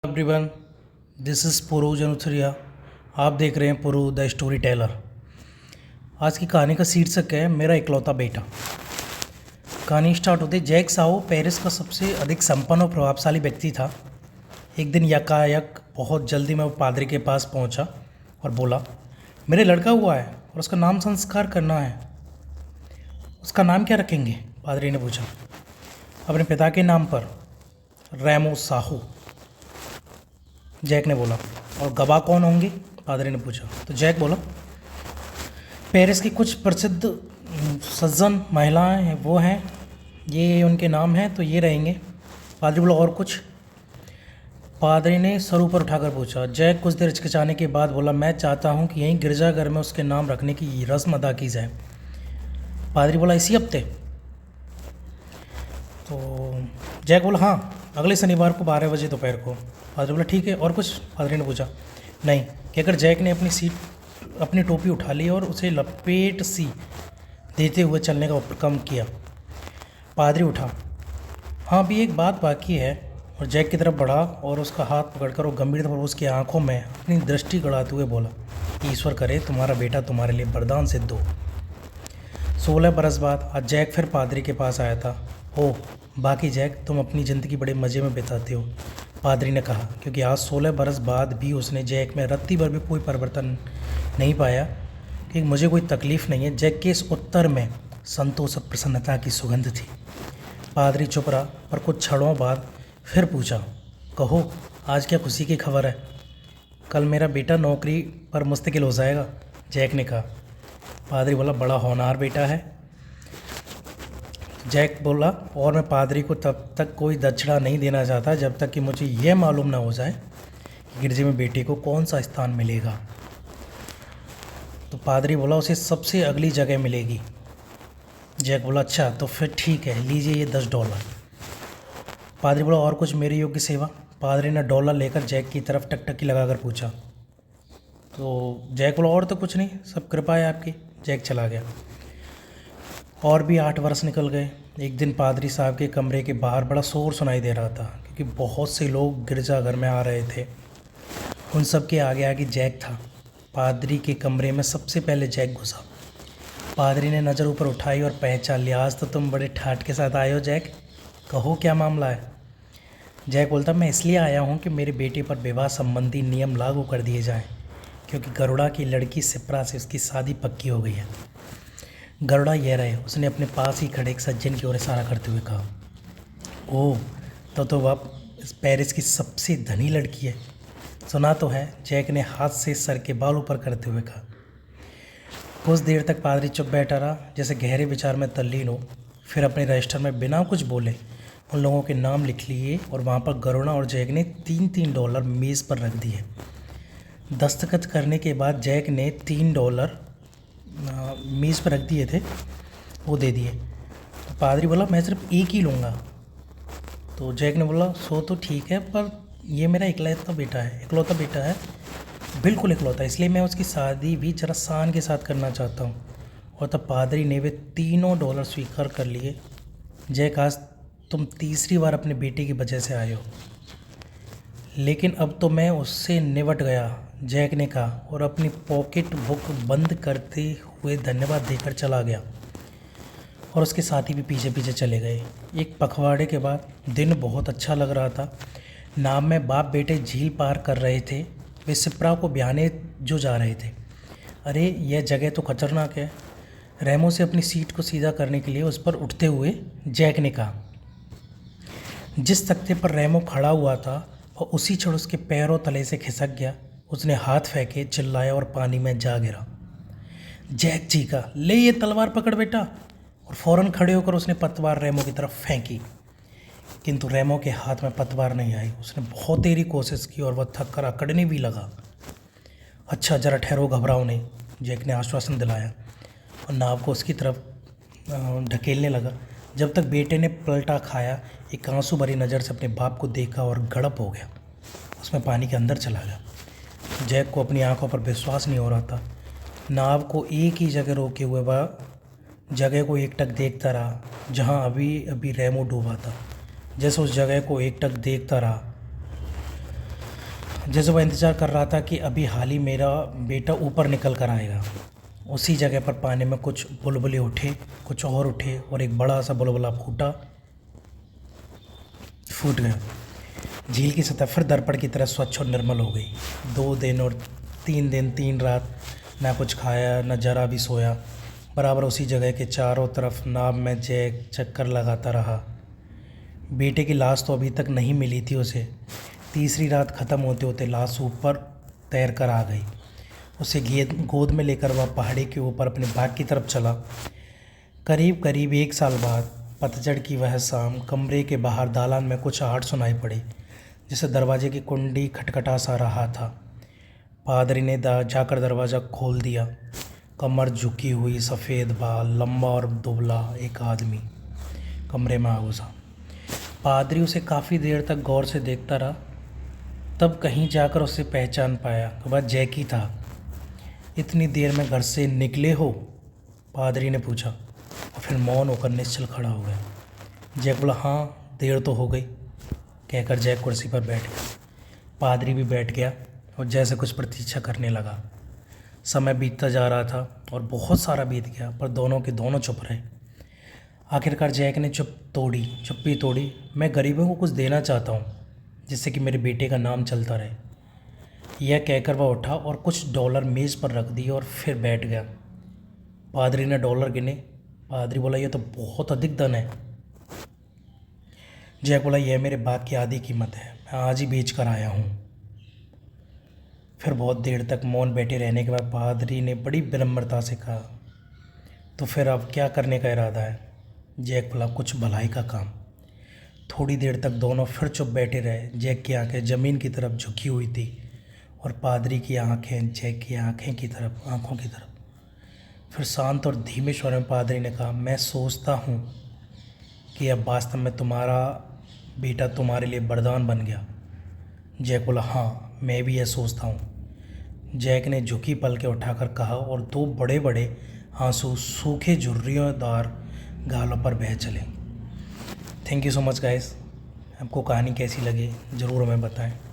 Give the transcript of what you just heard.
Everyone, this is पुरू जनुथरिया। आप देख रहे हैं पुरू द स्टोरी टेलर। आज की कहानी का शीर्षक है मेरा इकलौता बेटा। कहानी स्टार्ट होती। जैक साओ पेरिस का सबसे अधिक संपन्न और प्रभावशाली व्यक्ति था। एक दिन यकायक बहुत जल्दी मैं वो पादरी के पास पहुंचा और बोला, मेरे लड़का हुआ है और उसका नाम संस्कार करना है। उसका नाम क्या रखेंगे? पादरी ने पूछा। अपने पिता के नाम पर, रैमो साहू, जैक ने बोला। और गवाह कौन होंगे? पादरी ने पूछा। तो जैक बोला, पेरिस की कुछ प्रसिद्ध सज्जन महिलाएं हैं, वो हैं, ये उनके नाम हैं, तो ये रहेंगे। पादरी बोला, और कुछ? पादरी ने सर ऊपर उठाकर पूछा। जैक कुछ देर हिचकिचाने के बाद बोला, मैं चाहता हूँ कि यहीं गिरजाघर में उसके नाम रखने की रस्म अदा की जाए। पादरी बोला, इसी हफ्ते? तो जैक बोला, हाँ, अगले शनिवार को 12 बजे दोपहर को। पादरी बोला, ठीक है, और कुछ? पादरी ने पूछा। नहीं, कहकर जैक ने अपनी टोपी उठा ली और उसे लपेट सी देते हुए चलने का उपक्रम किया। पादरी उठा। हाँ, अभी एक बात बाकी है। और जैक की तरफ बढ़ा और उसका हाथ पकड़कर वो गंभीरतापूर्वक उसकी आंखों में अपनी दृष्टि गड़ाते हुए बोला, ईश्वर करे तुम्हारा बेटा तुम्हारे लिए वरदान सिद्ध हो। 16 बरस बाद आज जैक फिर पादरी के पास आया था। ओह, बाकी जैक, तुम अपनी ज़िंदगी बड़े मज़े में बिताते हो, पादरी ने कहा, क्योंकि आज 16 बरस बाद भी उसने जैक में रत्ती भर भी कोई परिवर्तन नहीं पाया कि मुझे कोई तकलीफ़ नहीं है। जैक के इस उत्तर में संतोष और प्रसन्नता की सुगंध थी। पादरी चुप रहा, पर कुछ क्षणों बाद फिर पूछा, कहो, आज क्या खुशी की खबर है? कल मेरा बेटा नौकरी पर मुस्तकिल हो जाएगा, जैक ने कहा। पादरी बोला, बड़ा होनहार बेटा है। जैक बोला, और मैं पादरी को तब तक कोई दक्षिणा नहीं देना चाहता जब तक कि मुझे यह मालूम ना हो जाए कि गिरजे में बेटे को कौन सा स्थान मिलेगा। तो पादरी बोला, उसे सबसे अगली जगह मिलेगी। जैक बोला, अच्छा, तो फिर ठीक है, लीजिए ये $10। पादरी बोला, और कुछ मेरी योग्य सेवा? पादरी ने डॉलर लेकर जैक की तरफ टकटकी लगाकर पूछा। तो जैक बोला, और तो कुछ नहीं, सब कृपा है आपकी। जैक चला गया। और भी 8 वर्ष निकल गए। एक दिन पादरी साहब के कमरे के बाहर बड़ा शोर सुनाई दे रहा था, क्योंकि बहुत से लोग गिरजाघर में आ रहे थे। उन सब के आगे आगे जैक था। पादरी के कमरे में सबसे पहले जैक घुसा। पादरी ने नज़र ऊपर उठाई और पहचान लिया। आज तो तुम बड़े ठाठ के साथ आए हो जैक, कहो क्या मामला है? जैक बोलता, मैं इसलिए आया हूँ कि मेरे बेटे पर विवाह संबंधी नियम लागू कर दिए जाएं, क्योंकि गरुड़ा की लड़की सिप्रा से उसकी शादी पक्की हो गई है। गरुड़ा यह रहे, उसने अपने पास ही खड़े एक सज्जन की ओर इशारा करते हुए कहा। ओह, तो वह इस पेरिस की सबसे धनी लड़की है, सुना तो है, जैक ने हाथ से सर के बाल ऊपर करते हुए कहा। कुछ देर तक पादरी चुप बैठा रहा, जैसे गहरे विचार में तल्लीन हो। फिर अपने रजिस्टर में बिना कुछ बोले उन लोगों के नाम लिख लिए और वहाँ पर गरुड़ा और जैक ने $3 मेज़ पर रख दिए। दस्तखत करने के बाद जैक ने $3 मेज़ पर रख दिए थे, वो दे दिए। तो पादरी बोला, मैं सिर्फ एक ही लूँगा। तो जैक ने बोला, सो तो ठीक है, पर ये मेरा इकलौता बेटा है, बिल्कुल इकलौता, इसलिए मैं उसकी शादी भी जरा शान के साथ करना चाहता हूँ। और तब पादरी ने वे तीनों $3 स्वीकार कर लिए। जैक, आज तुम तीसरी बार अपने बेटे की वजह से आए हो, लेकिन अब तो मैं उससे निपट गया, जैक ने कहा और अपनी पॉकेट बुक बंद करते हुए धन्यवाद देकर चला गया। और उसके साथी भी पीछे पीछे चले गए। एक पखवाड़े के बाद दिन बहुत अच्छा लग रहा था। नाव में बाप बेटे झील पार कर रहे थे। वे सिप्रा को ब्याने जो जा रहे थे। अरे, यह जगह तो खतरनाक है, रैमो से अपनी सीट को सीधा करने के लिए उस पर उठते हुए जैक ने कहा। जिस तख्ते पर रैमो खड़ा हुआ था वह उसी क्षण उसके पैरों तले से खिसक गया। उसने हाथ फेंके, चिल्लाया और पानी में जा गिरा। जैक चीखा, ले ये तलवार पकड़ बेटा, और फौरन खड़े होकर उसने पतवार रैमो की तरफ फेंकी। किंतु रैमो के हाथ में पतवार नहीं आई। उसने बहुत देरी कोशिश की और वह थक कर अकड़ने भी लगा। अच्छा, जरा ठहरो, घबराओ नहीं, जैक ने आश्वासन दिलाया और नाव को उसकी तरफ ढकेलने लगा। जब तक बेटे ने पलटा खाया, एक आंसू भरी नज़र से अपने बाप को देखा और गड़प हो गया। उसमें पानी के अंदर चला गया। जैक को अपनी आंखों पर विश्वास नहीं हो रहा था। नाव को एक ही जगह रोके हुए वह जगह को एकटक देखता रहा जहां अभी अभी रैमो डूबा था। जैसे उस जगह को एकटक देखता रहा, जैसे वह इंतज़ार कर रहा था कि अभी हाल ही मेरा बेटा ऊपर निकल कर आएगा, उसी जगह पर पानी में कुछ बुलबुले उठे, कुछ और उठे और एक बड़ा सा बुलबुला फूट गया। झील की सतह फिर दर्पण की तरह स्वच्छ और निर्मल हो गई। 2 दिन और 3 दिन 3 रात ना कुछ खाया न जरा भी सोया, बराबर उसी जगह के चारों तरफ नाव में जैक चक्कर लगाता रहा। बेटे की लाश तो अभी तक नहीं मिली थी उसे। तीसरी रात ख़त्म होते होते लाश ऊपर तैर कर आ गई। उसे गोद में लेकर वह पहाड़ी के ऊपर अपने बाग की तरफ चला। करीब करीब 1 साल बाद पतझड़ की वह शाम कमरे के बाहर दालान में कुछ आहट सुनाई पड़ी, जैसे दरवाजे की कुंडी खटखटा सा रहा था। पादरी ने जाकर दरवाज़ा खोल दिया। कमर झुकी हुई, सफ़ेद बाल, लंबा और दुबला एक आदमी कमरे में आ घुसा। पादरी उसे काफ़ी देर तक गौर से देखता रहा, तब कहीं जाकर उसे पहचान पाया कि वह जैकी था। इतनी देर में घर से निकले हो? पादरी ने पूछा और फिर मौन होकर निश्चल खड़ा हो गया। जैक बोला, हाँ देर तो हो गई, कहकर जैक कुर्सी पर बैठ गया। पादरी भी बैठ गया और जैसे कुछ प्रतीक्षा करने लगा। समय बीतता जा रहा था और बहुत सारा बीत गया, पर दोनों के दोनों चुप रहे। आखिरकार जैक ने चुप्पी तोड़ी। मैं गरीबों को कुछ देना चाहता हूँ, जिससे कि मेरे बेटे का नाम चलता रहे। यह कहकर वह उठा और कुछ डॉलर मेज़ पर रख दिए और फिर बैठ गया। पादरी ने डॉलर गिने। पादरी बोला, यह तो बहुत अधिक धन है। जैक बोला, यह मेरे बाग की आधी कीमत है, मैं आज ही बेच कर आया हूँ। फिर बहुत देर तक मौन बैठे रहने के बाद पादरी ने बड़ी विनम्रता से कहा, तो फिर अब क्या करने का इरादा है? जैक बोला, कुछ भलाई का काम। थोड़ी देर तक दोनों फिर चुप बैठे रहे। जैक की आंखें ज़मीन की तरफ झुकी हुई थी और पादरी की आंखें जैक की आंखों की तरफ। फिर शांत और धीमे स्वर में पादरी ने कहा, मैं सोचता हूँ कि अब वास्तव में तुम्हारा बेटा तुम्हारे लिए वरदान बन गया। जैक बोला, हाँ मैं भी यह सोचता हूँ। जैक ने झुकी पलकें उठाकर कहा और 2 बड़े बड़े आंसू सूखे झुर्रियोंदार गालों पर बह चले। Thank you so much guys. आपको कहानी कैसी लगी ज़रूर हमें बताएं।